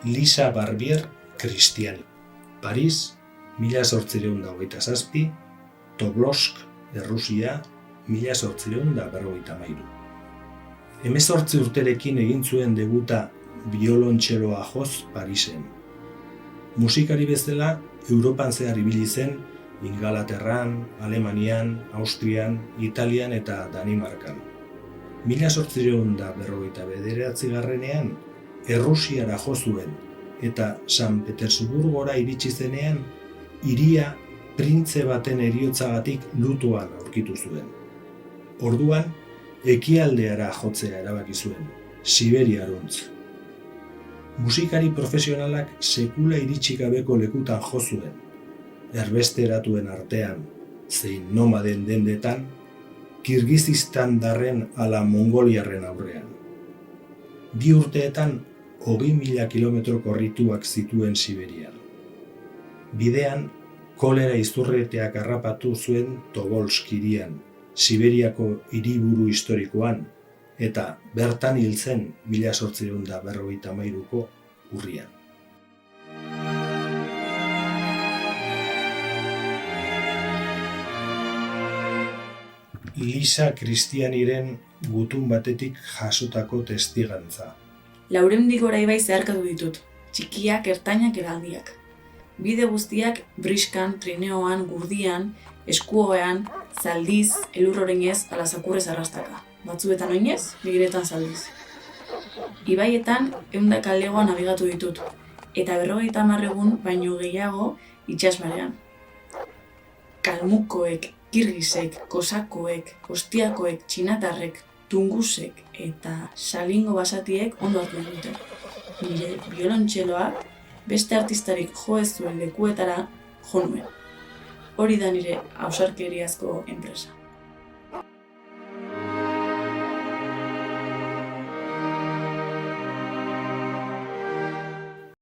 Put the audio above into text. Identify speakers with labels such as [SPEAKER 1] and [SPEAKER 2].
[SPEAKER 1] Lisa Barbier Cristiani. Paris, 1827, Tobolsk, Errusia, 1853. 18 urterekin egin zuen debuta biolontxeloa joz Parisen. Musikari bezala, Europan zehar ibili zen Ingalaterran, Alemanian, Austrian, Italian eta Danimarkan. 1859ean Errusiara jo zuen eta San Petersburgora iritsi zenean, hiria printze baten heriotzagatik lutuan aurkitu zuen. Orduan, ekialdeara jotzea erabaki zuen, Siberiaruntz. Musikari profesionalak sekula iritsi gabeko lekutan jo zuen, erbesteratuen artean, zein nomaden dendetan, Kirgizistandarren ala Mongoliarren aurrean. 2 urteetan 20.000 kilometro korrituak zituen Siberian. Bidean, kolera izurreteak harrapatu zuen Tobolsk hirian, Siberiako hiriburu historikoan, eta bertan hil zen 1853ko urrian. Lisa Cristianiren gutun batetik jasotako testigantza.
[SPEAKER 2] 400 gora ibai zeharkatu ditut, txikiak, ertainak eta handiak. Bide guztiak briskan, trineoan, gurdian, eskuoean, zaldiz, elurrorenez, ala zakurrez arrastaka. Batzuetan oinez, bigiretan zaldiz. Ibaietan 100 legoa nabigatu ditut, eta 50 egun baino gehiago itsasmarean. Kalmukoek, kirgizek, kosakoek, ostiakoek, txinatarrek, tungusek eta salingo basatiek ondo hartu dute. Nire biolontxeloa beste artistarik jo ez zuen lekuetara jo nuen. Hori da nire ausarkeriazko enpresa.